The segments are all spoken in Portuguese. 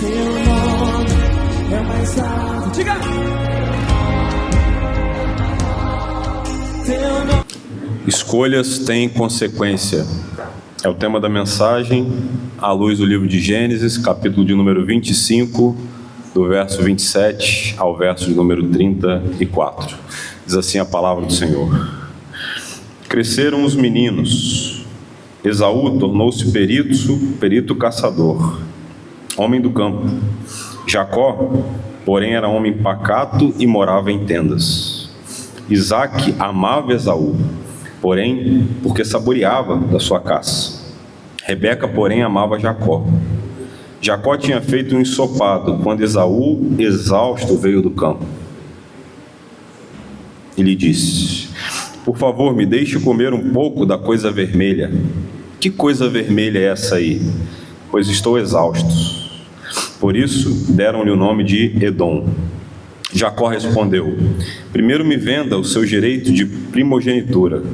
Teu nome é mais alto. Diga! Teu nome. Escolhas têm consequência. É o tema da mensagem, à luz do livro de Gênesis, capítulo de número 25, do verso 27 ao verso de número 34. Diz assim a palavra do Senhor. Cresceram os meninos. Esaú tornou-se perito caçador, homem do campo. Jacó, porém, era homem pacato e morava em tendas. Isaque amava Esaú, porém, porque saboreava da sua caça. Rebeca, porém, amava Jacó. Jacó tinha feito um ensopado quando Esaú, exausto, veio do campo. E lhe disse: por favor, me deixe comer um pouco da coisa vermelha. Que coisa vermelha é essa aí? Pois estou exausto. Por isso, deram-lhe o nome de Edom. Jacó respondeu: primeiro me venda o seu direito de primogenitura.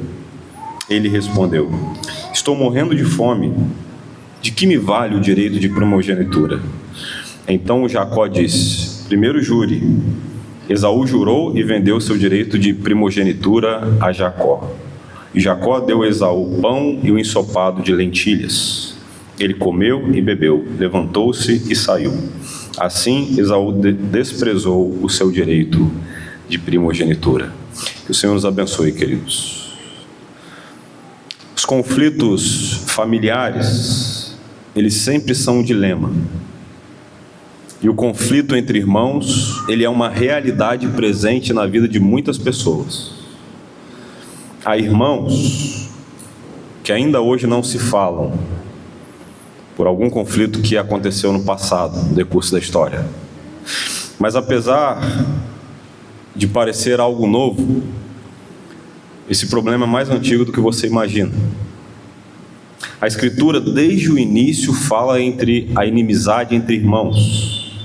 Ele respondeu: estou morrendo de fome. De que me vale o direito de primogenitura? Então Jacó disse: primeiro jure. Esaú jurou e vendeu seu direito de primogenitura a Jacó. E Jacó deu a Esaú pão e o ensopado de lentilhas. Ele comeu e bebeu, levantou-se e saiu. Assim, Esaú desprezou o seu direito de primogenitura. Que o Senhor nos abençoe, queridos. Os conflitos familiares, eles sempre são um dilema. E o conflito entre irmãos, ele é uma realidade presente na vida de muitas pessoas. Há irmãos que ainda hoje não se falam por algum conflito que aconteceu no passado, no decurso da história. Mas apesar de parecer algo novo, esse problema é mais antigo do que você imagina. A Escritura, desde o início, fala entre a inimizade entre irmãos.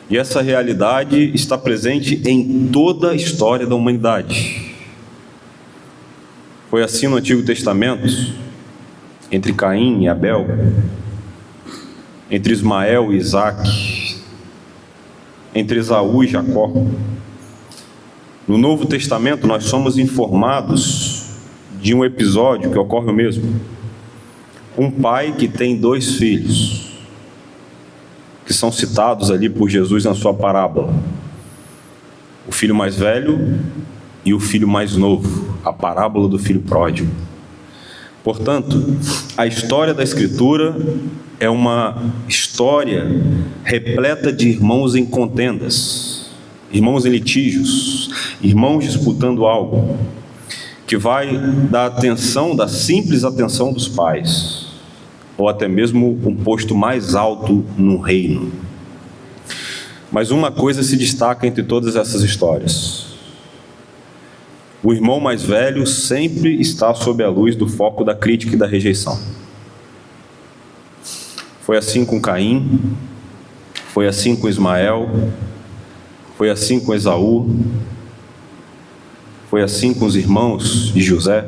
E essa realidade está presente em toda a história da humanidade. Foi assim no Antigo Testamento, entre Caim e Abel, entre Ismael e Isaque, entre Esaú e Jacó. No Novo Testamento, nós somos informados de um episódio que ocorre o mesmo. Um pai que tem 2 filhos, que são citados ali por Jesus na sua parábola. O filho mais velho e o filho mais novo, a parábola do filho pródigo. Portanto, a história da Escritura é uma história repleta de irmãos em contendas, irmãos em litígios, irmãos disputando algo, que vai da atenção, da simples atenção dos pais, ou até mesmo um posto mais alto no reino. Mas uma coisa se destaca entre todas essas histórias: o irmão mais velho sempre está sob a luz do foco da crítica e da rejeição. Foi assim com Caim, foi assim com Ismael, foi assim com Esaú, foi assim com os irmãos de José,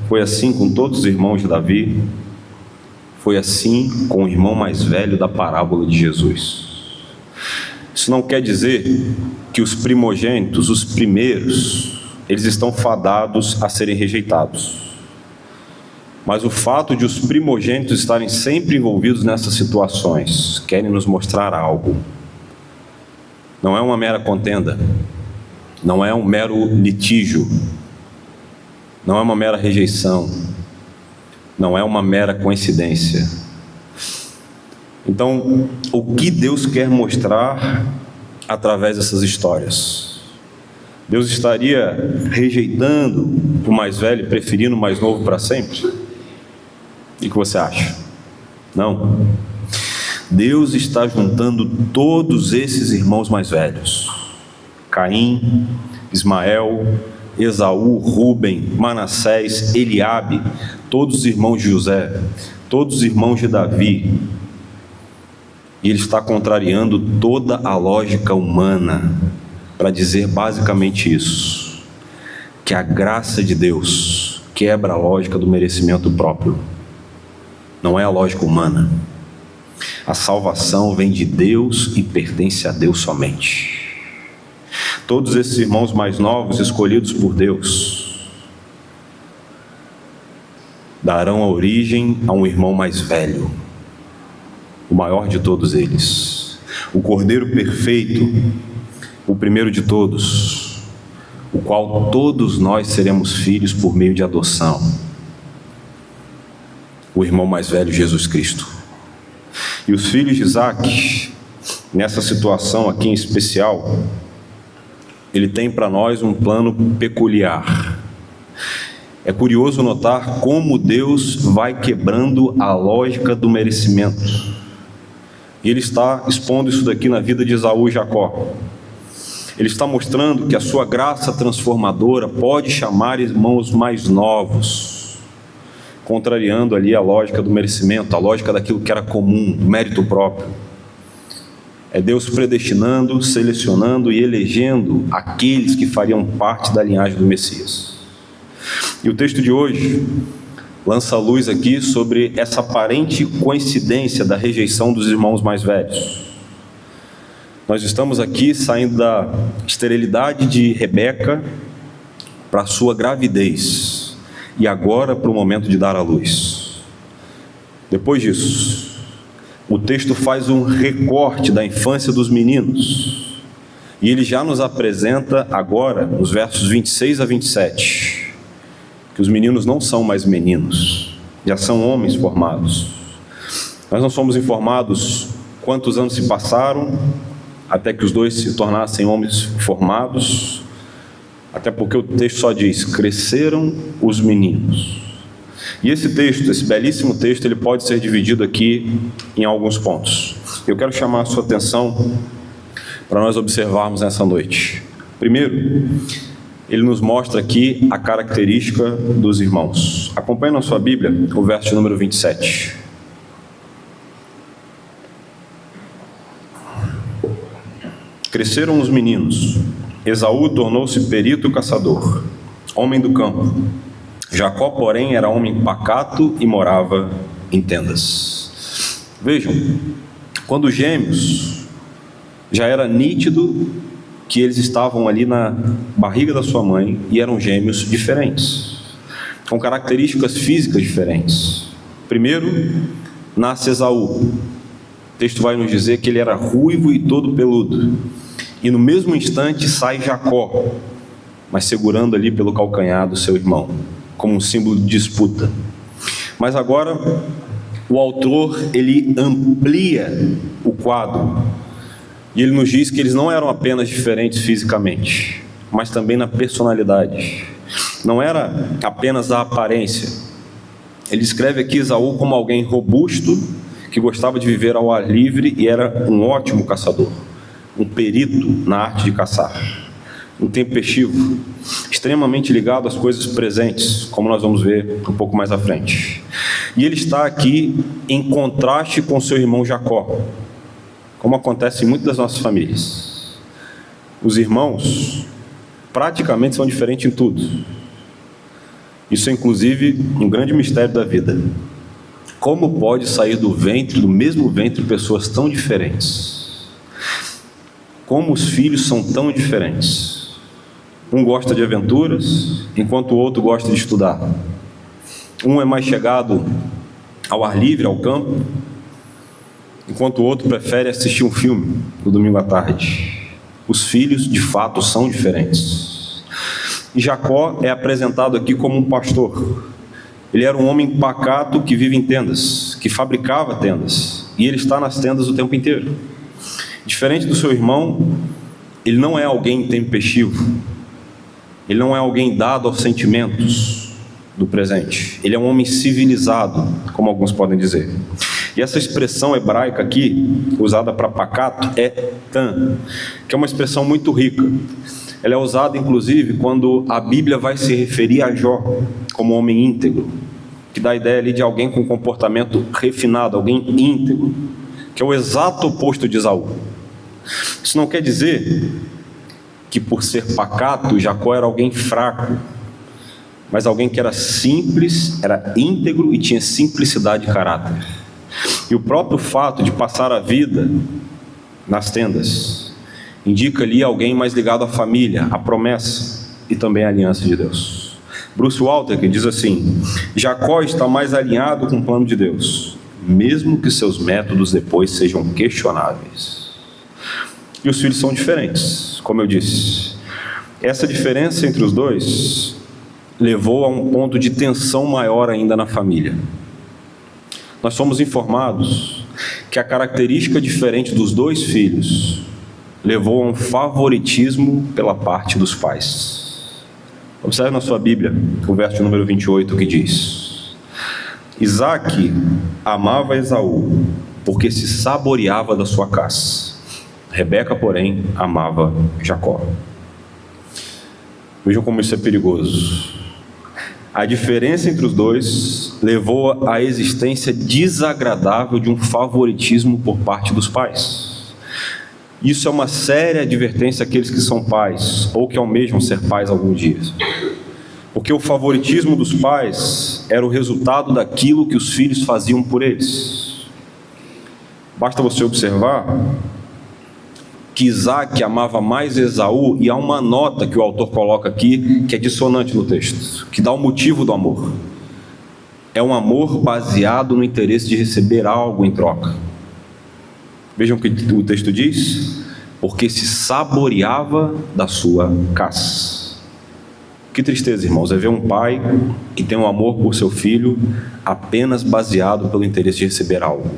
foi assim com todos os irmãos de Davi, foi assim com o irmão mais velho da parábola de Jesus. Isso não quer dizer que os primogênitos, os primeiros, eles estão fadados a serem rejeitados. Mas o fato de os primogênitos estarem sempre envolvidos nessas situações querem nos mostrar algo. Não é uma mera contenda, não é um mero litígio, não é uma mera rejeição, não é uma mera coincidência. Então, o que Deus quer mostrar através dessas histórias? Deus estaria rejeitando o mais velho, preferindo o mais novo para sempre? O que você acha? Não. Deus está juntando todos esses irmãos mais velhos: Caim, Ismael, Esaú, Rúben, Manassés, Eliabe, todos os irmãos de José, todos os irmãos de Davi. E ele está contrariando toda a lógica humana para dizer basicamente isso: que a graça de Deus quebra a lógica do merecimento próprio. Não é a lógica humana. A salvação vem de Deus e pertence a Deus somente. Todos esses irmãos mais novos, escolhidos por Deus, darão a origem a um irmão mais velho, o maior de todos eles, o Cordeiro perfeito, o primeiro de todos, o qual todos nós seremos filhos por meio de adoção, o irmão mais velho, Jesus Cristo. E os filhos de Isaac, nessa situação aqui em especial, ele tem para nós um plano peculiar. É curioso notar como Deus vai quebrando a lógica do merecimento. E ele está expondo isso daqui na vida de Esaú e Jacó. Ele está mostrando que a sua graça transformadora pode chamar irmãos mais novos, contrariando ali a lógica do merecimento, a lógica daquilo que era comum, mérito próprio. É Deus predestinando, selecionando e elegendo aqueles que fariam parte da linhagem do Messias. E o texto de hoje lança luz aqui sobre essa aparente coincidência da rejeição dos irmãos mais velhos. Nós estamos aqui saindo da esterilidade de Rebeca para a sua gravidez, e agora para o momento de dar à luz. Depois disso, o texto faz um recorte da infância dos meninos, e ele já nos apresenta agora, nos versos 26 a 27, que os meninos não são mais meninos, já são homens formados. Nós não somos informados quantos anos se passaram até que os dois se tornassem homens formados, até porque o texto só diz: cresceram os meninos. E esse texto, esse belíssimo texto, ele pode ser dividido aqui em alguns pontos. Eu quero chamar a sua atenção para nós observarmos nessa noite. Primeiro, ele nos mostra aqui a característica dos irmãos. Acompanhe na sua Bíblia o verso de número 27. Cresceram os meninos. Esaú tornou-se perito caçador, homem do campo. Jacó, porém, era homem pacato e morava em tendas. Vejam, quando gêmeos, já era nítido que eles estavam ali na barriga da sua mãe e eram gêmeos diferentes, com características físicas diferentes. Primeiro, nasce Esaú. O texto vai nos dizer que ele era ruivo e todo peludo. E no mesmo instante sai Jacó, mas segurando ali pelo calcanhar do seu irmão, como um símbolo de disputa. Mas agora o autor, ele amplia o quadro, e ele nos diz que eles não eram apenas diferentes fisicamente, mas também na personalidade. Não era apenas a aparência. Ele escreve aqui Esaú como alguém robusto, que gostava de viver ao ar livre e era um ótimo caçador, um perito na arte de caçar, um tempestivo, extremamente ligado às coisas presentes, como nós vamos ver um pouco mais à frente. E ele está aqui em contraste com seu irmão Jacó, como acontece em muitas das nossas famílias. Os irmãos praticamente são diferentes em tudo. Isso é inclusive um grande mistério da vida. Como pode sair do mesmo ventre, pessoas tão diferentes? Como os filhos são tão diferentes? Um gosta de aventuras, enquanto o outro gosta de estudar. Um é mais chegado ao ar livre, ao campo, enquanto o outro prefere assistir um filme no domingo à tarde. Os filhos, de fato, são diferentes. E Jacó é apresentado aqui como um pastor. Ele era um homem pacato que vive em tendas, que fabricava tendas, e ele está nas tendas o tempo inteiro. Diferente do seu irmão, ele não é alguém tempestivo, ele não é alguém dado aos sentimentos do presente, ele é um homem civilizado, como alguns podem dizer. E essa expressão hebraica aqui, usada para pacato, é tan, que é uma expressão muito rica. Ela é usada inclusive quando a Bíblia vai se referir a Jó como homem íntegro, que dá a ideia ali de alguém com comportamento refinado, alguém íntegro, que é o exato oposto de Esaú. Isso não quer dizer que por ser pacato, Jacó era alguém fraco, mas alguém que era simples, era íntegro e tinha simplicidade de caráter. E o próprio fato de passar a vida nas tendas indica ali alguém mais ligado à família, à promessa e também à aliança de Deus. Bruce Walter, que diz assim: Jacó está mais alinhado com o plano de Deus, mesmo que seus métodos depois sejam questionáveis. E os filhos são diferentes, como eu disse. Essa diferença entre os dois levou a um ponto de tensão maior ainda na família. Nós somos informados que a característica diferente dos dois filhos levou a um favoritismo pela parte dos pais. Observe na sua Bíblia o verso número 28 que diz: Isaque amava Esaú, porque se saboreava da sua caça. Rebeca, porém, amava Jacó. Vejam como isso é perigoso. A diferença entre os dois levou à existência desagradável de um favoritismo por parte dos pais. Isso é uma séria advertência àqueles que são pais ou que almejam ser pais algum dia. Porque o favoritismo dos pais era o resultado daquilo que os filhos faziam por eles. Basta você observar que Isaque amava mais Esaú, e há uma nota que o autor coloca aqui, que é dissonante no texto, que dá o motivo do amor. É um amor baseado no interesse de receber algo em troca. Vejam o que o texto diz: porque se saboreava da sua caça. Que tristeza, irmãos, é ver um pai que tem um amor por seu filho apenas baseado pelo interesse de receber algo.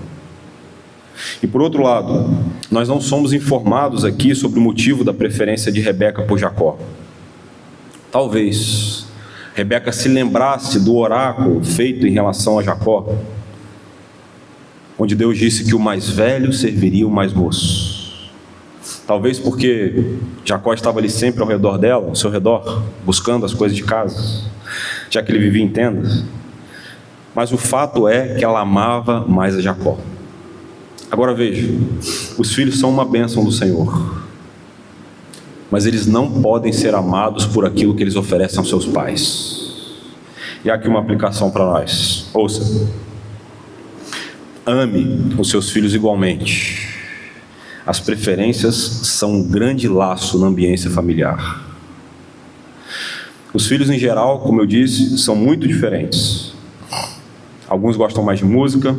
E por outro lado, nós não somos informados aqui sobre o motivo da preferência de Rebeca por Jacó. Talvez Rebeca se lembrasse do oráculo feito em relação a Jacó, onde Deus disse que o mais velho serviria o mais moço. Talvez porque Jacó estava ali sempre ao redor dela, ao seu redor, buscando as coisas de casa, já que ele vivia em tendas. Mas o fato é que ela amava mais a Jacó. Agora veja, os filhos são uma bênção do Senhor, mas eles não podem ser amados por aquilo que eles oferecem aos seus pais. E há aqui uma aplicação para nós. Ouça: ame os seus filhos igualmente. As preferências são um grande laço na ambiência familiar. Os filhos em geral, como eu disse, são muito diferentes. Alguns gostam mais de música,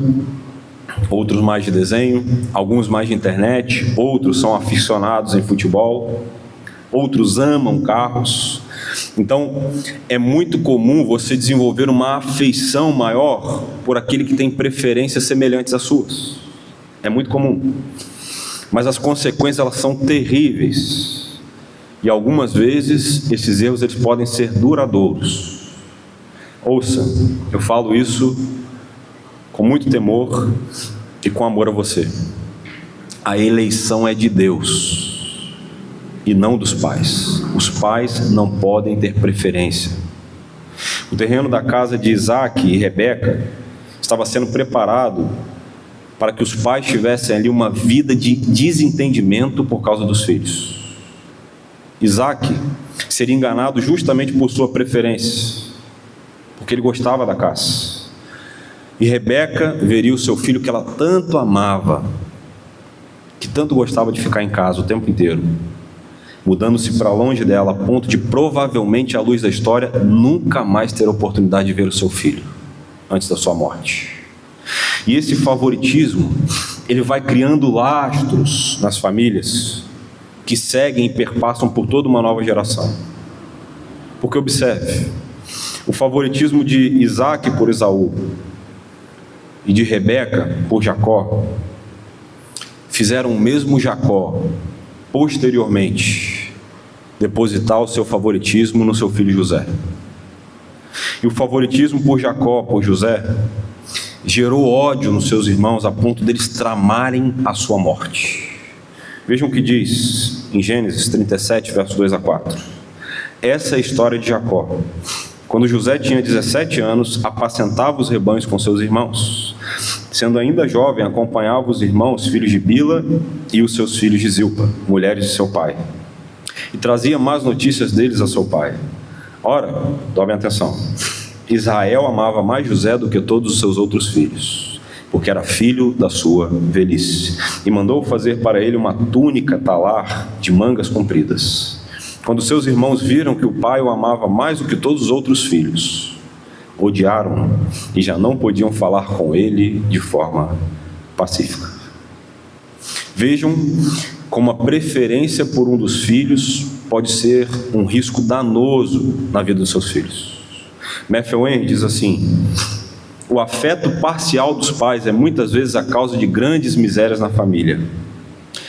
outros mais de desenho, alguns mais de internet, outros são aficionados em futebol, outros amam carros. Então, é muito comum você desenvolver uma afeição maior por aquele que tem preferências semelhantes às suas. É muito comum. Mas as consequências, elas são terríveis. E algumas vezes, esses erros eles podem ser duradouros. Ouça, eu falo isso com muito temor e com amor a você. A eleição é de Deus e não dos pais. Os pais não podem ter preferência. O terreno da casa de Isaque e Rebeca estava sendo preparado para que os pais tivessem ali uma vida de desentendimento por causa dos filhos. Isaque seria enganado justamente por sua preferência, porque ele gostava da caça. E Rebeca veria o seu filho que ela tanto amava, que tanto gostava de ficar em casa o tempo inteiro, mudando-se para longe dela, a ponto de provavelmente, à luz da história, nunca mais ter a oportunidade de ver o seu filho antes da sua morte. E esse favoritismo, ele vai criando lastros nas famílias que seguem e perpassam por toda uma nova geração. Porque observe, o favoritismo de Isaque por Esaú e de Rebeca por Jacó fizeram o mesmo Jacó posteriormente depositar o seu favoritismo no seu filho José. E o favoritismo por Jacó por José gerou ódio nos seus irmãos a ponto deles tramarem a sua morte. Vejam o que diz em Gênesis 37, versos 2 a 4. Essa é a história de Jacó. Quando José tinha 17 anos, apacentava os rebanhos com seus irmãos. Sendo ainda jovem, acompanhava os irmãos, filhos de Bila, e os seus filhos de Zilpa, mulheres de seu pai, e trazia más notícias deles a seu pai. Ora, tomem atenção, Israel amava mais José do que todos os seus outros filhos, porque era filho da sua velhice, e mandou fazer para ele uma túnica talar de mangas compridas. Quando seus irmãos viram que o pai o amava mais do que todos os outros filhos, odiaram-no e já não podiam falar com ele de forma pacífica. Vejam como a preferência por um dos filhos pode ser um risco danoso na vida dos seus filhos. Matthew Henry diz assim: o afeto parcial dos pais é muitas vezes a causa de grandes misérias na família.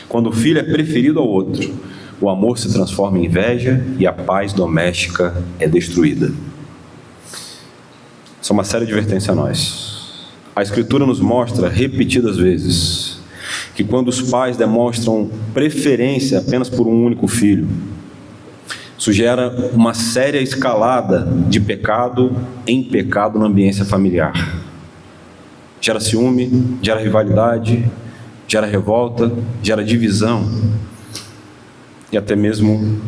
Quando o filho é preferido ao outro, o amor se transforma em inveja e a paz doméstica é destruída. Isso é uma séria advertência a nós. A Escritura nos mostra repetidas vezes que quando os pais demonstram preferência apenas por um único filho, isso gera uma séria escalada de pecado em pecado na ambiência familiar. Gera ciúme, gera rivalidade, gera revolta, gera divisão e até mesmo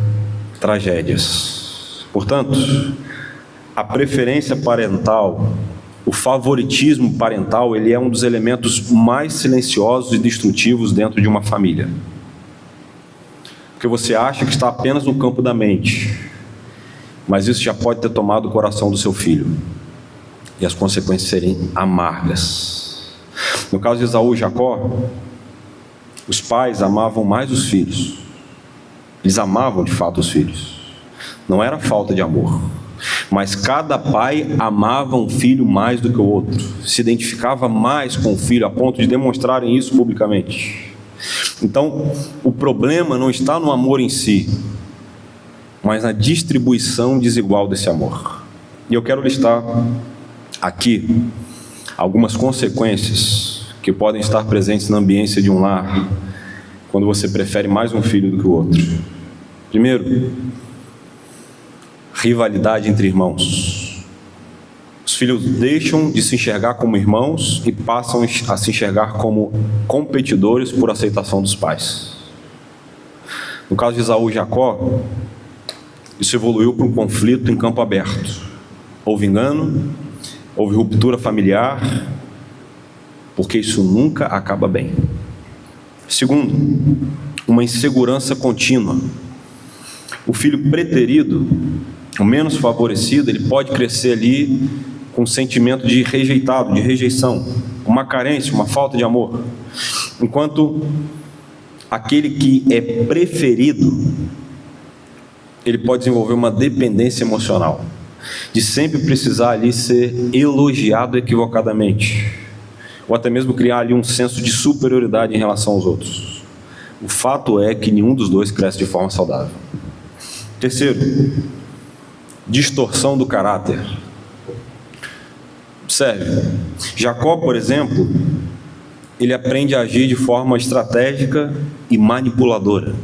tragédias. Portanto, a preferência parental, o favoritismo parental, ele é um dos elementos mais silenciosos e destrutivos dentro de uma família. Porque você acha que está apenas no campo da mente, mas isso já pode ter tomado o coração do seu filho, e as consequências serem amargas. No caso de Esaú e Jacó, os pais amavam mais os filhos. Eles amavam de fato os filhos. Não era falta de amor, mas cada pai amava um filho mais do que o outro, se identificava mais com o filho a ponto de demonstrarem isso publicamente. Então, o problema não está no amor em si, mas na distribuição desigual desse amor. E eu quero listar aqui algumas consequências que podem estar presentes na ambiência de um lar, quando você prefere mais um filho do que o outro. Primeiro, rivalidade entre irmãos. Os filhos deixam de se enxergar como irmãos e passam a se enxergar como competidores por aceitação dos pais. No caso de Esaú e Jacó, isso evoluiu para um conflito em campo aberto. Houve engano, houve ruptura familiar, porque isso nunca acaba bem. Segundo, uma insegurança contínua. O filho preterido, o menos favorecido, ele pode crescer ali com um sentimento de rejeitado, de rejeição, uma carência, uma falta de amor. Enquanto aquele que é preferido, ele pode desenvolver uma dependência emocional, de sempre precisar ali ser elogiado equivocadamente, ou até mesmo criar ali um senso de superioridade em relação aos outros. O fato é que nenhum dos dois cresce de forma saudável. Terceiro, distorção do caráter. Observe, Jacó, por exemplo, ele aprende a agir de forma estratégica e manipuladora,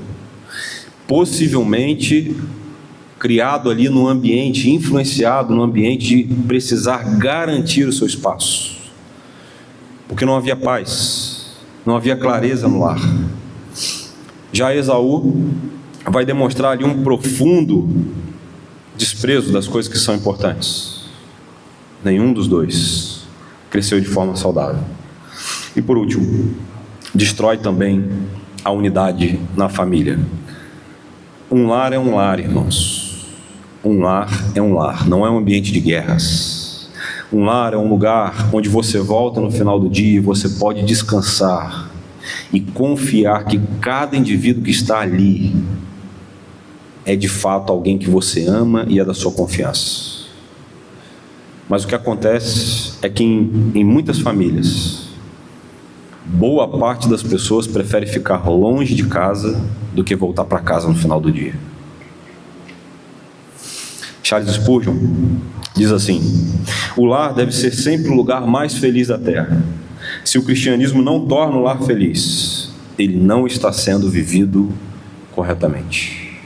possivelmente criado ali no ambiente, influenciado no ambiente de precisar garantir o seu espaço, porque não havia paz, não havia clareza no lar. Já Esaú vai demonstrar ali um profundo desprezo das coisas que são importantes. Nenhum dos dois cresceu de forma saudável. E por último, destrói também a unidade na família. Um lar é um lar, irmãos. Um lar é um lar, não é um ambiente de guerras. Um lar é um lugar onde você volta no final do dia e você pode descansar e confiar que cada indivíduo que está ali é de fato alguém que você ama e é da sua confiança. Mas o que acontece é que em muitas famílias, boa parte das pessoas prefere ficar longe de casa do que voltar para casa no final do dia. Charles Spurgeon diz assim: o lar deve ser sempre o lugar mais feliz da terra. Se o cristianismo não torna o lar feliz, ele não está sendo vivido corretamente.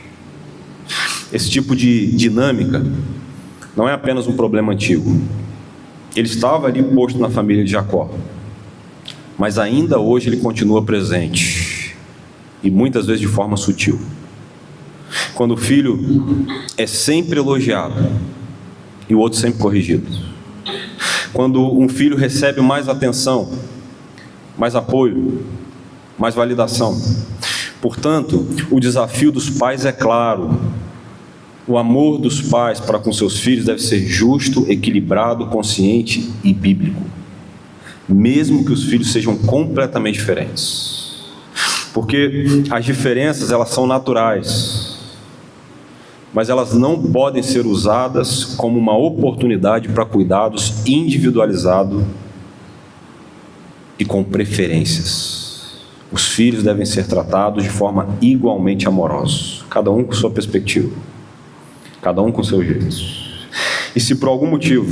Esse tipo de dinâmica não é apenas um problema antigo. Ele estava ali posto na família de Jacó, mas ainda hoje ele continua presente, e muitas vezes de forma sutil. Quando o filho é sempre elogiado e o outro sempre corrigido. Quando um filho recebe mais atenção mais apoio, mais validação. Portanto, o desafio dos pais é claro. O amor dos pais para com seus filhos deve ser justo, equilibrado, consciente e bíblico, mesmo que os filhos sejam completamente diferentes, porque as diferenças, elas são naturais, mas elas não podem ser usadas como uma oportunidade para cuidados individualizados e com preferências. Os filhos devem ser tratados de forma igualmente amorosa, cada um com sua perspectiva, cada um com seu jeito. E se por algum motivo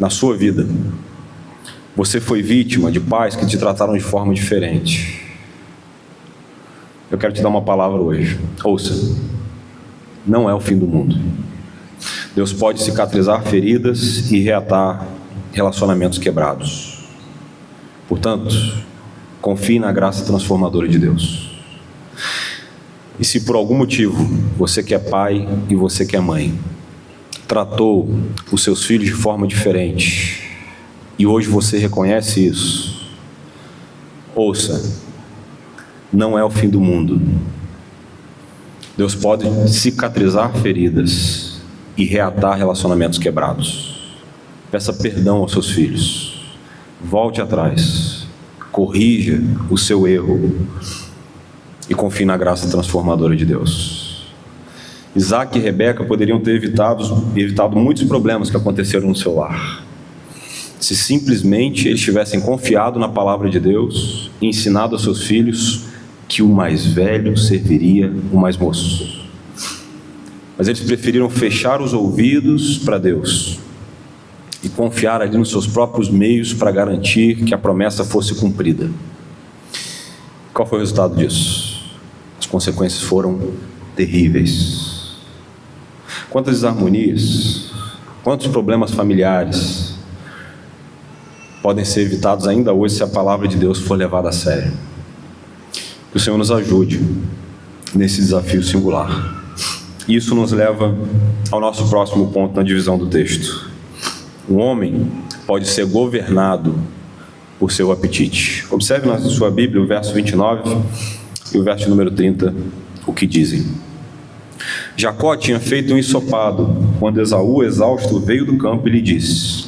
na sua vida você foi vítima de pais que te trataram de forma diferente, eu quero te dar uma palavra hoje. Ouça, não é o fim do mundo. Deus pode cicatrizar feridas e reatar relacionamentos quebrados. Portanto, confie na graça transformadora de Deus. E se por algum motivo você que é pai e você que é mãe tratou os seus filhos de forma diferente e hoje você reconhece isso, ouça, não é o fim do mundo. Deus pode cicatrizar feridas e reatar relacionamentos quebrados. Peça perdão aos seus filhos, volte atrás, corrija o seu erro e confie na graça transformadora de Deus. Isaac e Rebeca poderiam ter evitado muitos problemas que aconteceram no seu lar, se simplesmente eles tivessem confiado na palavra de Deus e ensinado aos seus filhos que o mais velho serviria o mais moço. Mas eles preferiram fechar os ouvidos para Deus e confiar ali nos seus próprios meios para garantir que a promessa fosse cumprida. Qual foi o resultado disso? As consequências foram terríveis. Quantas desarmonias, quantos problemas familiares podem ser evitados ainda hoje se a palavra de Deus for levada a sério. Que o Senhor nos ajude nesse desafio singular. Isso nos leva ao nosso próximo ponto na divisão do texto. O homem pode ser governado por seu apetite. Observe na sua Bíblia o verso 29 e o verso número 30, o que dizem. Jacó tinha feito um ensopado, quando Esaú, exausto, veio do campo e lhe disse: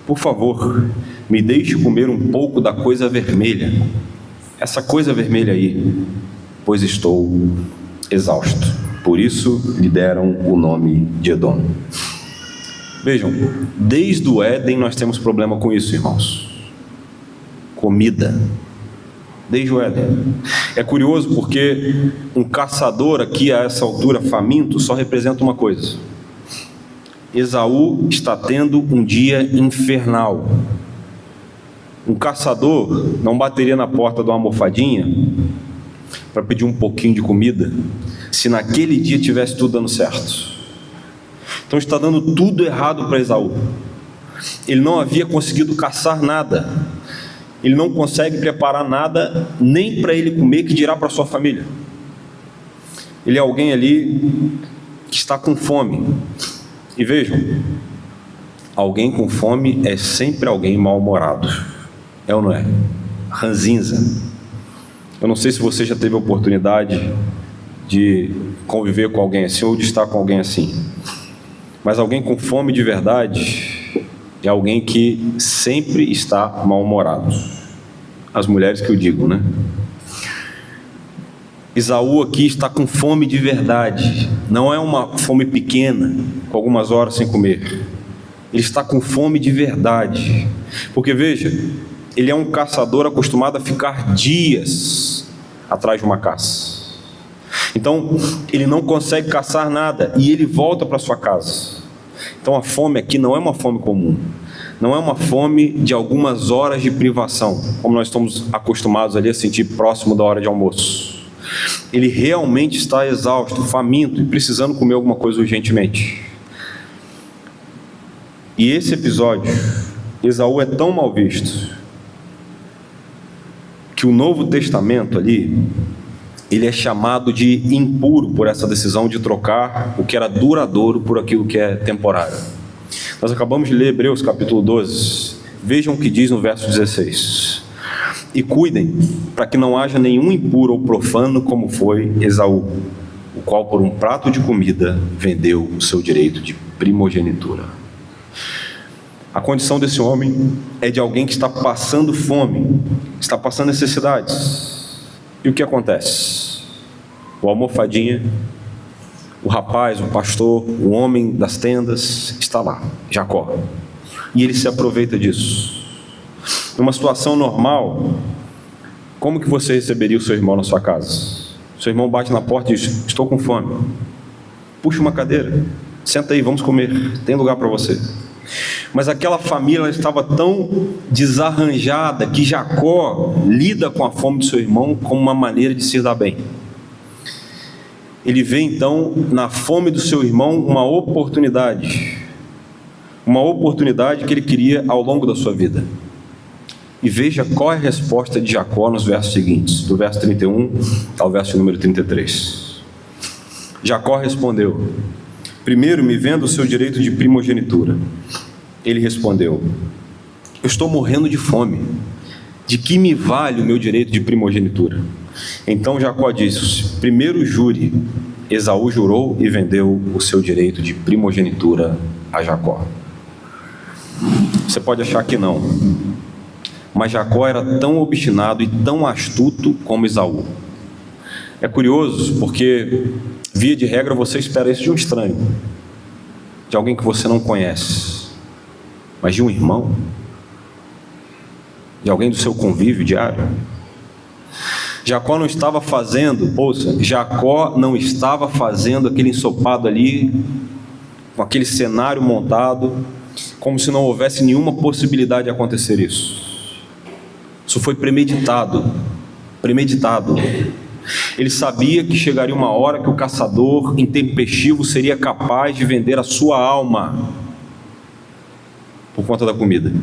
por favor, me deixe comer um pouco da coisa vermelha, essa coisa vermelha aí, pois estou exausto. Por isso lhe deram o nome de Edom. Vejam, desde o Éden nós temos problema com isso, irmãos. Comida. Desde o Éden. É curioso porque um caçador aqui a essa altura, faminto, só representa uma coisa. Esaú está tendo um dia infernal. Um caçador não bateria na porta de uma almofadinha para pedir um pouquinho de comida se naquele dia tivesse tudo dando certo. Então está dando tudo errado para Esaú. Ele não havia conseguido caçar nada. Ele não consegue preparar nada nem para ele comer, que dirá para sua família. Ele é alguém ali que está com fome. E vejam, alguém com fome é sempre alguém mal-humorado. É ou não é? Ranzinza. Eu não sei se você já teve a oportunidade de conviver com alguém assim ou de estar com alguém assim. Mas alguém com fome de verdade é alguém que sempre está mal-humorado. As mulheres que eu digo, né? Esaú aqui está com fome de verdade. Não é uma fome pequena, com algumas horas sem comer. Ele está com fome de verdade. Porque veja, ele é um caçador acostumado a ficar dias atrás de uma caça. Então, ele não consegue caçar nada e ele volta para sua casa. Então, a fome aqui não é uma fome comum. Não é uma fome de algumas horas de privação, como nós estamos acostumados ali a sentir próximo da hora de almoço. Ele realmente está exausto, faminto e precisando comer alguma coisa urgentemente. E esse episódio, Esaú é tão mal visto que o Novo Testamento ali, ele é chamado de impuro por essa decisão de trocar o que era duradouro por aquilo que é temporário. Nós acabamos de ler Hebreus capítulo 12. Vejam o que diz no verso 16. e cuidem para que não haja nenhum impuro ou profano como foi Esaú, o qual por um prato de comida vendeu o seu direito de primogenitura. A condição desse homem é de alguém que está passando fome, está passando necessidades. E o que acontece? O almofadinha, o rapaz, o pastor, o homem das tendas, está lá, Jacó. E ele se aproveita disso. Numa situação normal, como que você receberia o seu irmão na sua casa? Seu irmão bate na porta e diz: estou com fome. Puxa uma cadeira, senta aí, vamos comer, tem lugar para você. Mas aquela família ela estava tão desarranjada que Jacó lida com a fome do seu irmão como uma maneira de se dar bem. Ele vê então na fome do seu irmão uma oportunidade que ele queria ao longo da sua vida. E veja qual é a resposta de Jacó nos versos seguintes, do verso 31 ao verso número 33. Jacó respondeu: primeiro me venda o seu direito de primogenitura. Ele respondeu: eu estou morrendo de fome, de que me vale o meu direito de primogenitura? Então Jacó disse: primeiro jure. Esaú jurou e vendeu o seu direito de primogenitura a Jacó. Você pode achar que não, mas Jacó era tão obstinado e tão astuto como Esaú. É curioso porque, via de regra, você espera isso de um estranho, de alguém que você não conhece, mas de um irmão, de alguém do seu convívio diário. Jacó não estava fazendo, ouça, Jacó não estava fazendo aquele ensopado ali, com aquele cenário montado, como se não houvesse nenhuma possibilidade de acontecer isso. Isso foi premeditado. Ele sabia que chegaria uma hora que o caçador intempestivo seria capaz de vender a sua alma por conta da comida.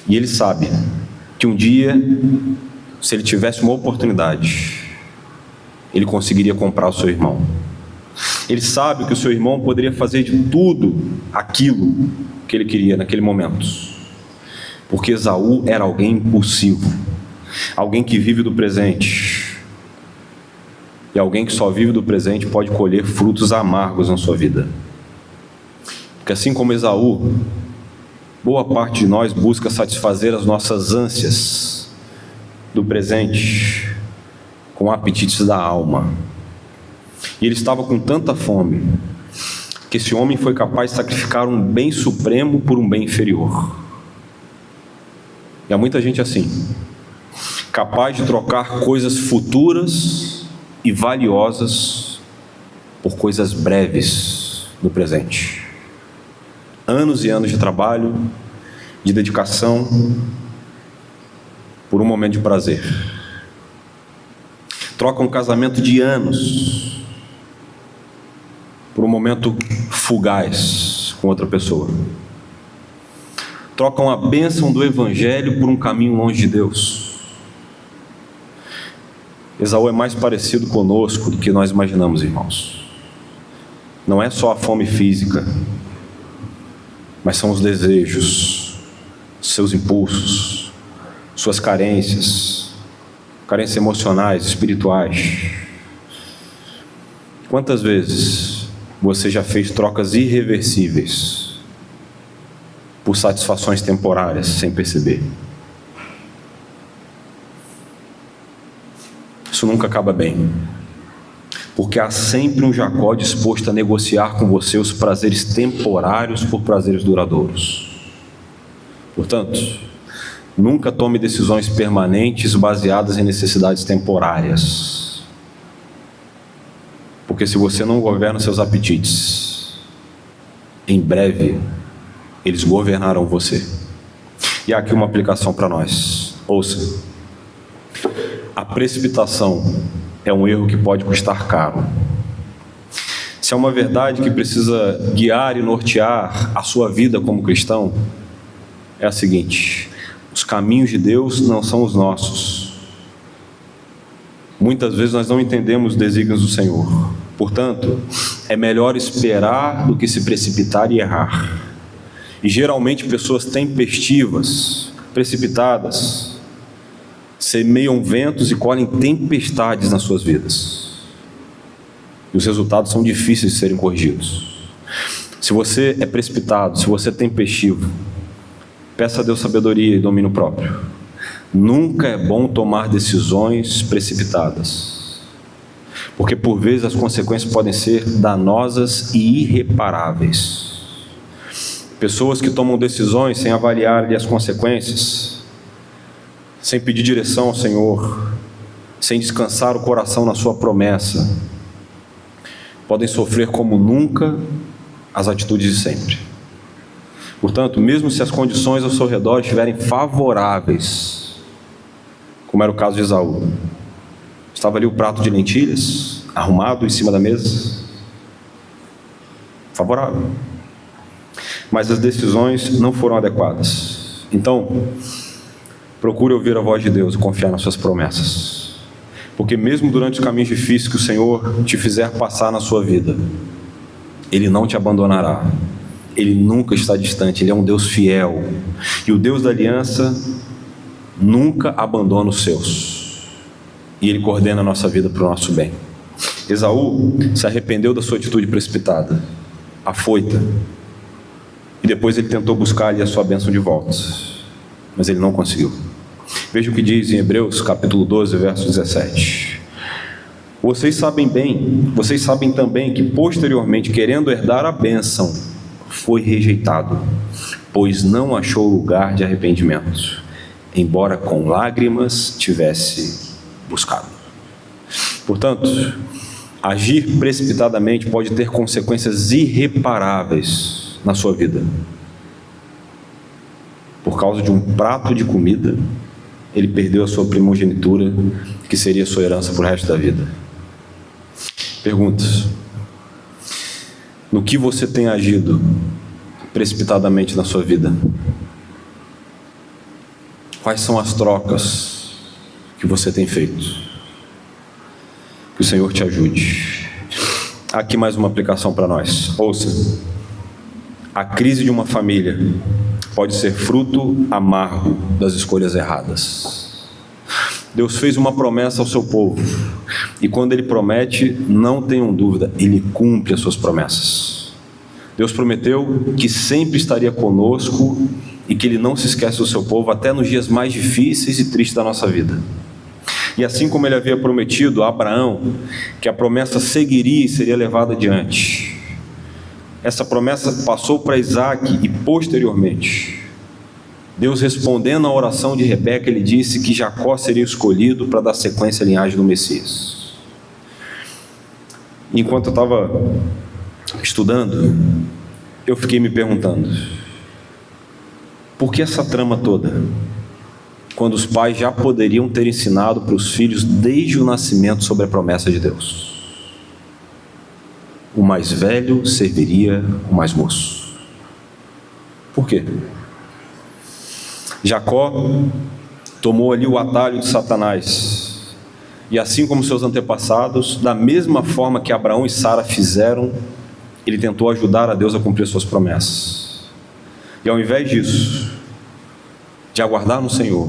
E ele sabe que um dia, se ele tivesse uma oportunidade, ele conseguiria comprar o seu irmão. Ele sabe que o seu irmão poderia fazer de tudo aquilo que ele queria naquele momento, porque Esaú era alguém impulsivo, alguém que vive do presente, e alguém que só vive do presente pode colher frutos amargos na sua vida. Porque assim como Esaú, boa parte de nós busca satisfazer as nossas ânsias do presente com apetites da alma. E ele estava com tanta fome que esse homem foi capaz de sacrificar um bem supremo por um bem inferior. E há muita gente assim, capaz de trocar coisas futuras e valiosas por coisas breves no presente. Anos e anos de trabalho, de dedicação, por um momento de prazer. Troca um casamento de anos por um momento fugaz com outra pessoa. Trocam a bênção do Evangelho por um caminho longe de Deus. Esaú é mais parecido conosco do que nós imaginamos, irmãos. Não é só a fome física, mas são os desejos, seus impulsos, suas carências emocionais, espirituais. Quantas vezes você já fez trocas irreversíveis por satisfações temporárias sem perceber? Isso nunca acaba bem, porque há sempre um Jacó disposto a negociar com você os prazeres temporários por prazeres duradouros. Portanto, nunca tome decisões permanentes baseadas em necessidades temporárias. Porque se você não governa seus apetites, em breve eles governarão você. E há aqui uma aplicação para nós. Ouça: a precipitação é um erro que pode custar caro. Se é uma verdade que precisa guiar e nortear a sua vida como cristão, é a seguinte: os caminhos de Deus não são os nossos. Muitas vezes nós não entendemos os desígnios do Senhor. Portanto, é melhor esperar do que se precipitar e errar. E geralmente pessoas tempestivas, precipitadas, semeiam ventos e colhem tempestades nas suas vidas. E os resultados são difíceis de serem corrigidos. Se você é precipitado, se você é tempestivo, peça a Deus sabedoria e domínio próprio. Nunca é bom tomar decisões precipitadas, porque por vezes as consequências podem ser danosas e irreparáveis. Pessoas que tomam decisões sem avaliar as consequências, sem pedir direção ao Senhor, sem descansar o coração na sua promessa, podem sofrer como nunca as atitudes de sempre. Portanto, mesmo se as condições ao seu redor estiverem favoráveis, como era o caso de Esaú, estava ali o prato de lentilhas, arrumado em cima da mesa, favorável, mas as decisões não foram adequadas. Então, procure ouvir a voz de Deus e confiar nas suas promessas, porque mesmo durante os caminhos difíceis que o Senhor te fizer passar na sua vida, Ele não te abandonará, Ele nunca está distante, Ele é um Deus fiel, e o Deus da aliança nunca abandona os seus, e Ele coordena a nossa vida para o nosso bem. Esaú se arrependeu da sua atitude precipitada, afoita, e depois ele tentou buscar ali a sua bênção de volta, mas ele não conseguiu. Veja o que diz em Hebreus capítulo 12, verso 17. Vocês sabem também que posteriormente, querendo herdar a bênção, foi rejeitado, pois não achou lugar de arrependimento, embora com lágrimas tivesse buscado. Portanto, agir precipitadamente pode ter consequências irreparáveis na sua vida. Por causa de um prato de comida, ele perdeu a sua primogenitura, que seria a sua herança para o resto da vida. Pergunta: no que você tem agido precipitadamente na sua vida? Quais são as trocas que você tem feito? Que o Senhor te ajude. Aqui mais uma aplicação para nós. Ouça: a crise de uma família pode ser fruto amargo das escolhas erradas. Deus fez uma promessa ao seu povo, e quando Ele promete, não tenham dúvida, Ele cumpre as suas promessas. Deus prometeu que sempre estaria conosco e que Ele não se esquece do seu povo até nos dias mais difíceis e tristes da nossa vida. E assim como Ele havia prometido a Abraão que a promessa seguiria e seria levada adiante, essa promessa passou para Isaac, e posteriormente, Deus, respondendo à oração de Rebeca, Ele disse que Jacó seria escolhido para dar sequência à linhagem do Messias. Enquanto eu estava estudando, eu fiquei me perguntando: por que essa trama toda, quando os pais já poderiam ter ensinado para os filhos desde o nascimento sobre a promessa de Deus? O mais velho serviria o mais moço. Por quê? Jacó tomou ali o atalho de Satanás, e assim como seus antepassados, da mesma forma que Abraão e Sara fizeram, ele tentou ajudar a Deus a cumprir suas promessas. E ao invés disso, de aguardar no Senhor,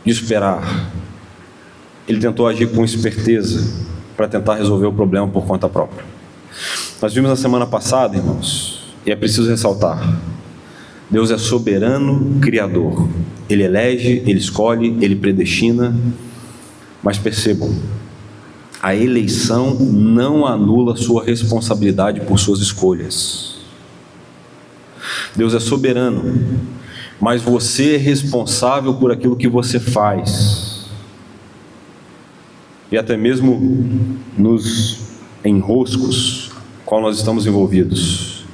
de esperar, ele tentou agir com esperteza para tentar resolver o problema por conta própria. Nós vimos na semana passada, irmãos, e é preciso ressaltar: Deus é soberano criador. Ele elege, Ele escolhe, Ele predestina. Mas percebam, a eleição não anula sua responsabilidade por suas escolhas. Deus é soberano, mas você é responsável por aquilo que você faz. E até mesmo nos enroscos qual nós estamos envolvidos,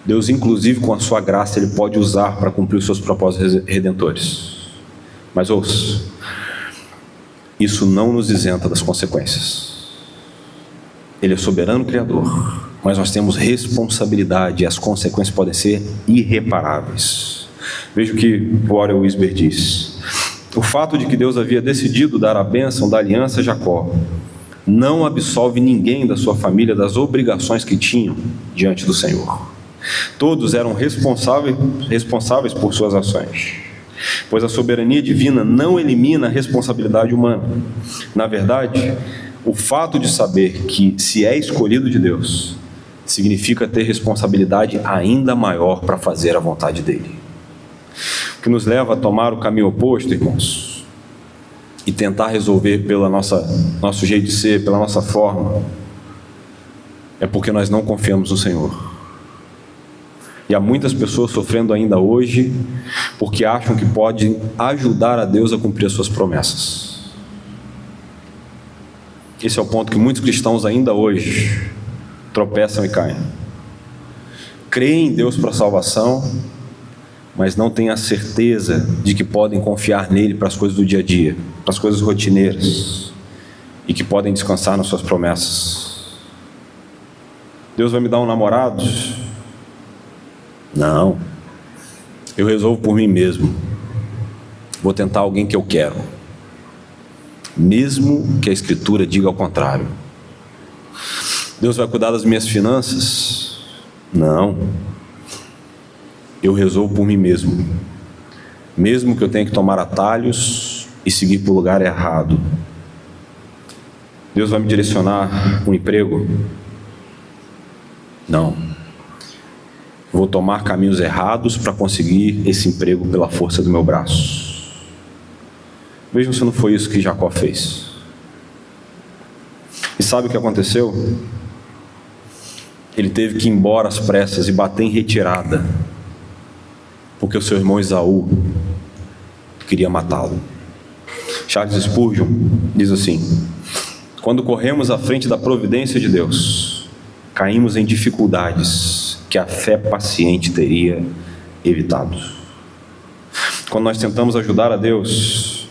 Deus, inclusive com a sua graça, Ele pode usar para cumprir os seus propósitos redentores. Mas ouça, isso não nos isenta das consequências. Ele é soberano criador, mas nós temos responsabilidade, e as consequências podem ser irreparáveis. Veja o que Warren Wiersbe diz: o fato de que Deus havia decidido dar a bênção da aliança a Jacó não absolve ninguém da sua família das obrigações que tinham diante do Senhor. Todos eram responsáveis por suas ações. pois a soberania divina não elimina a responsabilidade humana. Na verdade, o fato de saber que se é escolhido de Deus significa ter responsabilidade ainda maior para fazer a vontade dele. O que nos leva a tomar o caminho oposto, irmãos, e tentar resolver pelo nosso jeito de ser, pela nossa forma, é porque nós não confiamos no Senhor. E há muitas pessoas sofrendo ainda hoje porque acham que podem ajudar a Deus a cumprir as suas promessas. Esse é o ponto que muitos cristãos ainda hoje tropeçam e caem. Creem em Deus para a salvação, mas não têm a certeza de que podem confiar nele para as coisas do dia a dia, para as coisas rotineiras, e que podem descansar nas suas promessas. Deus vai me dar um namorado? Não. Eu resolvo por mim mesmo. Vou tentar alguém que eu quero, mesmo que a Escritura diga ao contrário. Deus vai cuidar das minhas finanças? Não. Eu resolvo por mim mesmo, mesmo que eu tenha que tomar atalhos e seguir para o lugar errado. Deus vai me direcionar um emprego? Não. Vou tomar caminhos errados para conseguir esse emprego pela força do meu braço. Vejam se não foi isso que Jacó fez. E sabe o que aconteceu? Ele teve que ir embora às pressas e bater em retirada, porque o seu irmão Esaú queria matá-lo. Charles Spurgeon diz assim: quando corremos à frente da providência de Deus, caímos em dificuldades que a fé paciente teria evitado. Quando nós tentamos ajudar a Deus,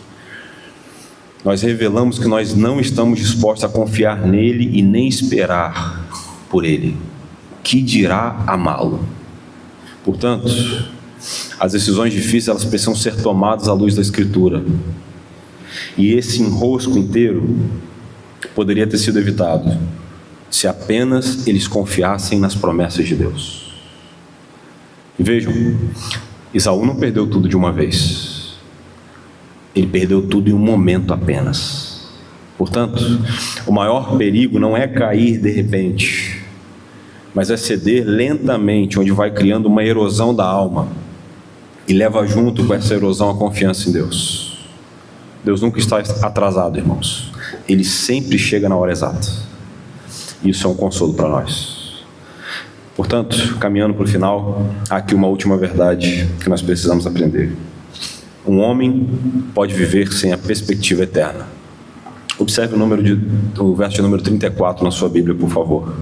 nós revelamos que nós não estamos dispostos a confiar nele e nem esperar por ele. Que dirá amá-lo? Portanto, as decisões difíceis, elas precisam ser tomadas à luz da Escritura. E esse enrosco inteiro poderia ter sido evitado se apenas eles confiassem nas promessas de Deus. E vejam, Esaú não perdeu tudo de uma vez. Ele perdeu tudo em um momento apenas. Portanto, o maior perigo não é cair de repente, mas é ceder lentamente, onde vai criando uma erosão da alma e leva junto com essa erosão a confiança em Deus. Deus nunca está atrasado, irmãos. Ele sempre chega na hora exata. Isso é um consolo para nós. Portanto, caminhando para o final, há aqui uma última verdade que nós precisamos aprender. Um homem pode viver sem a perspectiva eterna. Observe o verso de número 34 na sua Bíblia, por favor.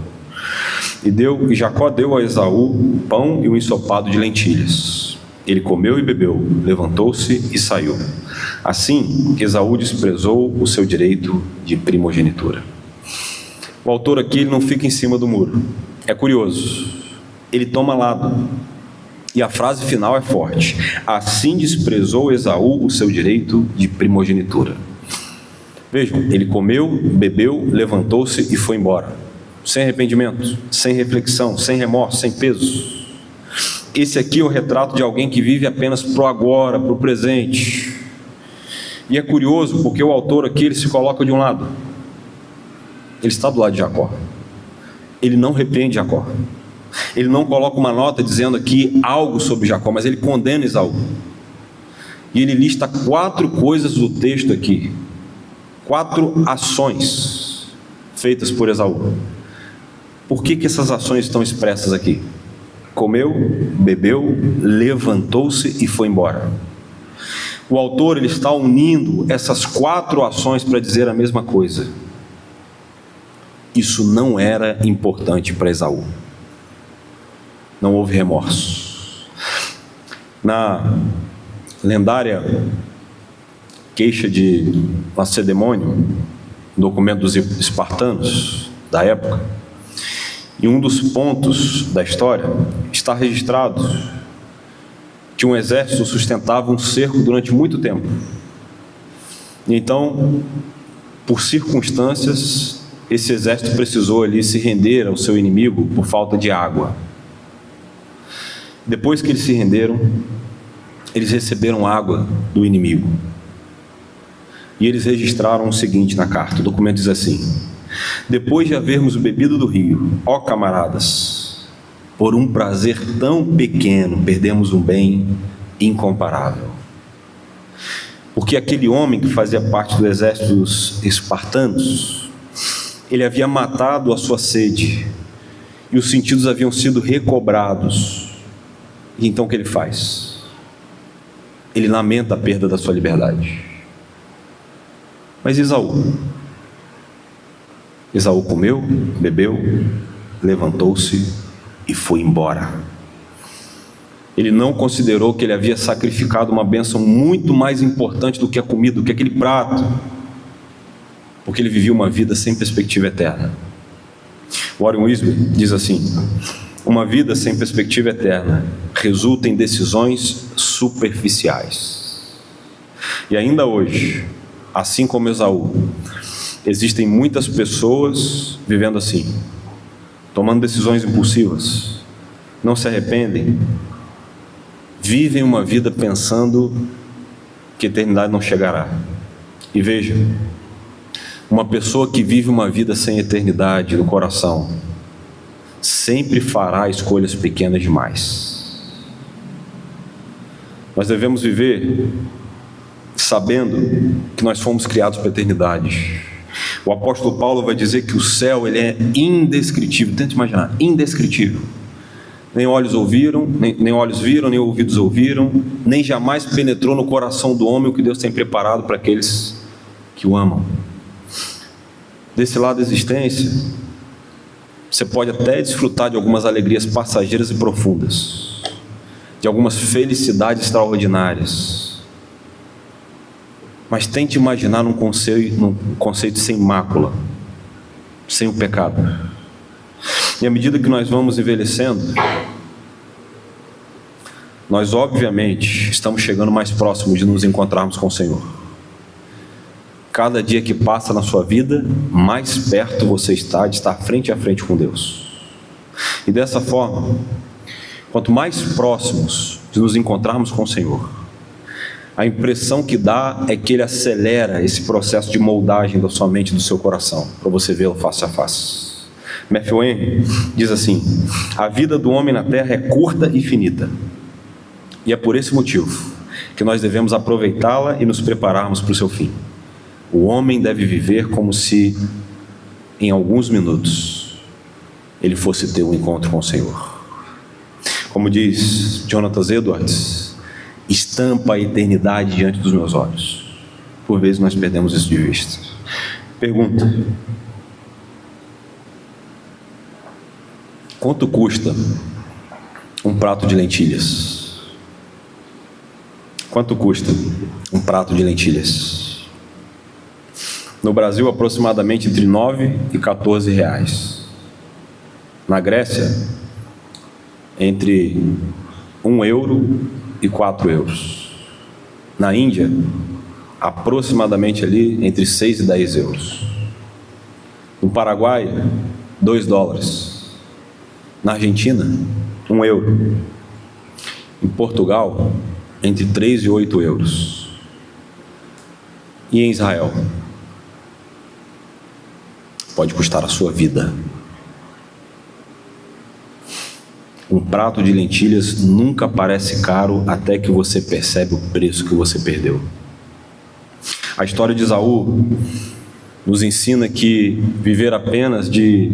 E Jacó deu a Esaú pão e um ensopado de lentilhas. Ele comeu e bebeu, levantou-se e saiu. Assim, Esaú desprezou o seu direito de primogenitura. O autor aqui ele não fica em cima do muro. É curioso. Ele toma lado. E a frase final é forte. Assim desprezou Esaú o seu direito de primogenitura. Vejam, ele comeu, bebeu, levantou-se e foi embora. Sem arrependimento, sem reflexão, sem remorso, sem peso. Esse aqui é o retrato de alguém que vive apenas pro agora, pro presente. E é curioso porque o autor aqui ele se coloca de um lado. Ele está do lado de Jacó. Ele não repreende Jacó. Ele não coloca uma nota dizendo aqui algo sobre Jacó, mas ele condena Esaú. E ele lista 4 coisas do texto aqui. 4 ações feitas por Esaú. Por que essas ações estão expressas aqui? Comeu, bebeu, levantou-se e foi embora. O autor ele está unindo essas 4 ações para dizer a mesma coisa. Isso não era importante para Esaú. Não houve remorso. Na lendária queixa de Lacedemônio, documento dos espartanos da época, em um dos pontos da história está registrado que um exército sustentava um cerco durante muito tempo. Então, por circunstâncias, esse exército precisou ali se render ao seu inimigo por falta de água. Depois que eles se renderam, eles receberam água do inimigo. E eles registraram o seguinte na carta, o documento diz assim: depois de havermos bebido do rio, ó camaradas, por um prazer tão pequeno, perdemos um bem incomparável. Porque aquele homem que fazia parte do exército dos espartanos, ele havia matado a sua sede, e os sentidos haviam sido recobrados. E então o que ele faz? Ele lamenta a perda da sua liberdade. Mas Esaú comeu, bebeu, levantou-se e foi embora. Ele não considerou que ele havia sacrificado uma bênção muito mais importante do que a comida, do que aquele prato, porque ele vivia uma vida sem perspectiva eterna. Warren Wiersbe diz assim: uma vida sem perspectiva eterna resulta em decisões superficiais. E ainda hoje, assim como Esaú, existem muitas pessoas vivendo assim, tomando decisões impulsivas, não se arrependem, vivem uma vida pensando que a eternidade não chegará. E veja, uma pessoa que vive uma vida sem eternidade no coração sempre fará escolhas pequenas demais. Nós devemos viver sabendo que nós fomos criados para a eternidade. O apóstolo Paulo vai dizer que o céu ele é indescritível. Tenta imaginar, indescritível. Nem olhos ouviram, nem olhos viram, nem ouvidos ouviram, nem jamais penetrou no coração do homem o que Deus tem preparado para aqueles que o amam. Desse lado da existência, você pode até desfrutar de algumas alegrias passageiras e profundas, de algumas felicidades extraordinárias, mas tente imaginar num conceito sem mácula, sem o pecado. E à medida que nós vamos envelhecendo, nós obviamente estamos chegando mais próximos de nos encontrarmos com o Senhor. Cada dia que passa na sua vida, mais perto você está de estar frente a frente com Deus. E dessa forma, quanto mais próximos de nos encontrarmos com o Senhor, a impressão que dá é que Ele acelera esse processo de moldagem da sua mente e do seu coração, para você vê-lo face a face. Matthew Henry diz assim: a vida do homem na terra é curta e finita, e é por esse motivo que nós devemos aproveitá-la e nos prepararmos para o seu fim. O homem deve viver como se, em alguns minutos, ele fosse ter um encontro com o Senhor. Como diz Jonathan Edwards, estampa a eternidade diante dos meus olhos. Por vezes nós perdemos isso de vista. Pergunta: quanto custa um prato de lentilhas? Quanto custa um prato de lentilhas? No Brasil, aproximadamente entre 9 e 14 reais. Na Grécia, entre 1 euro e 4 euros. Na Índia, aproximadamente ali entre 6 e 10 euros. No Paraguai, 2 dólares. Na Argentina, 1 euro. Em Portugal, entre 3 e 8 euros. E em Israel, pode custar a sua vida. Um prato de lentilhas nunca parece caro até que você percebe o preço que você perdeu. A história de Esaú nos ensina que viver apenas de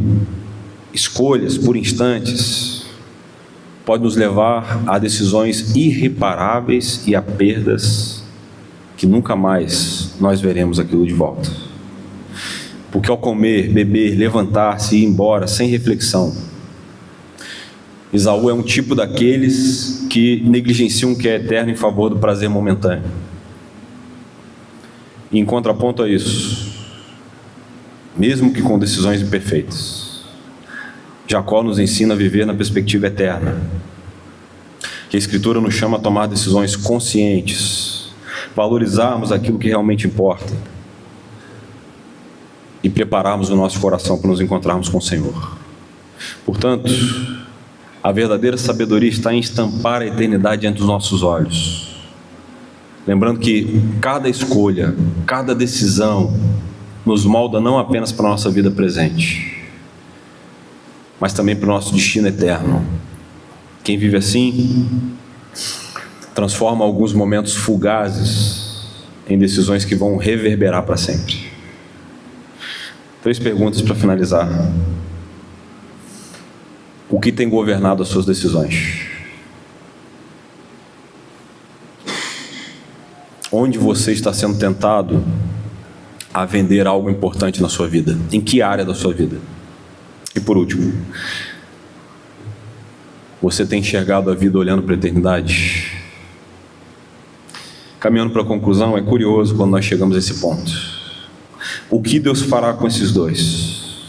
escolhas por instantes pode nos levar a decisões irreparáveis e a perdas que nunca mais nós veremos aquilo de volta. Porque ao comer, beber, levantar-se e ir embora sem reflexão, Esaú é um tipo daqueles que negligenciam o que é eterno em favor do prazer momentâneo. E em contraponto a isso, mesmo que com decisões imperfeitas, Jacó nos ensina a viver na perspectiva eterna, que a Escritura nos chama a tomar decisões conscientes, valorizarmos aquilo que realmente importa e prepararmos o nosso coração para nos encontrarmos com o Senhor. Portanto, a verdadeira sabedoria está em estampar a eternidade diante dos nossos olhos, Lembrando que cada escolha, cada decisão nos molda não apenas para a nossa vida presente, mas também para o nosso destino eterno. Quem vive assim transforma alguns momentos fugazes em decisões que vão reverberar para sempre. 3 perguntas para finalizar. O que tem governado as suas decisões? Onde você está sendo tentado a vender algo importante na sua vida? Em que área da sua vida? E por último, você tem enxergado a vida olhando para a eternidade? Caminhando para a conclusão, é curioso quando nós chegamos a esse ponto. O que Deus fará com esses dois?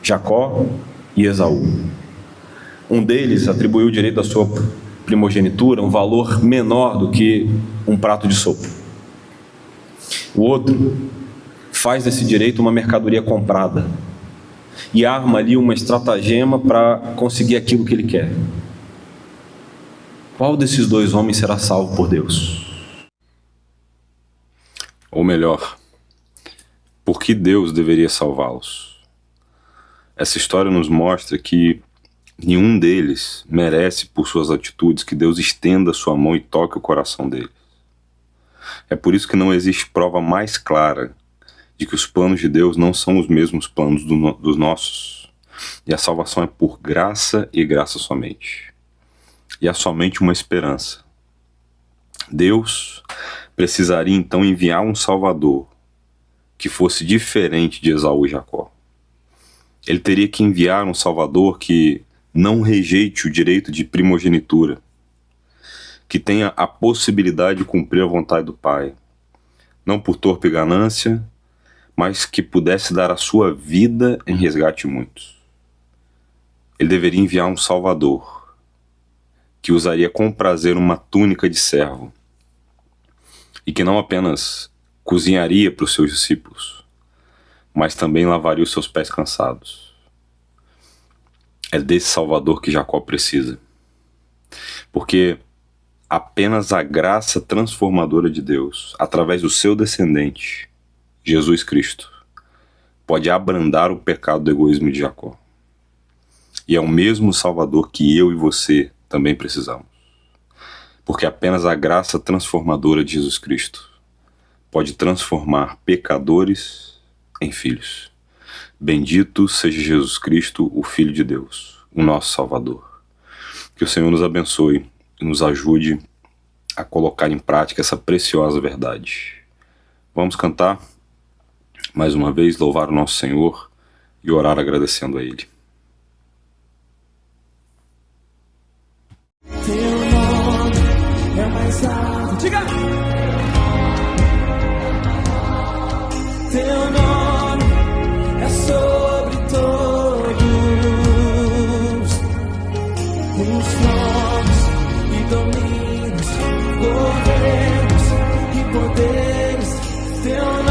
Jacó e Esaú. Um deles atribuiu o direito à sua primogenitura um valor menor do que um prato de sopa. O outro faz desse direito uma mercadoria comprada e arma ali uma estratagema para conseguir aquilo que ele quer. Qual desses 2 homens será salvo por Deus? Ou melhor, por que Deus deveria salvá-los? Essa história nos mostra que nenhum deles merece, por suas atitudes, que Deus estenda sua mão e toque o coração deles. É por isso que não existe prova mais clara de que os planos de Deus não são os mesmos planos dos nossos. E a salvação é por graça e graça somente. E há somente uma esperança. Deus precisaria então enviar um Salvador que fosse diferente de Esaú e Jacó. Ele teria que enviar um Salvador que não rejeite o direito de primogenitura, que tenha a possibilidade de cumprir a vontade do Pai, não por torpe ganância, mas que pudesse dar a sua vida em resgate de muitos. Ele deveria enviar um Salvador, que usaria com prazer uma túnica de servo, e que não apenas cozinharia para os seus discípulos, mas também lavaria os seus pés cansados. É desse Salvador que Jacó precisa, porque apenas a graça transformadora de Deus, através do seu descendente, Jesus Cristo, pode abrandar o pecado do egoísmo de Jacó. E é o mesmo Salvador que eu e você também precisamos. Porque apenas a graça transformadora de Jesus Cristo pode transformar pecadores em filhos. Bendito seja Jesus Cristo, o Filho de Deus, o nosso Salvador. Que o Senhor nos abençoe e nos ajude a colocar em prática essa preciosa verdade. Vamos cantar mais uma vez, louvar o nosso Senhor e orar agradecendo a Ele. Teu nome é mais alto. Diga! Teu nome é sobre todos os tronos e domínios, governos e poderes. Teu nome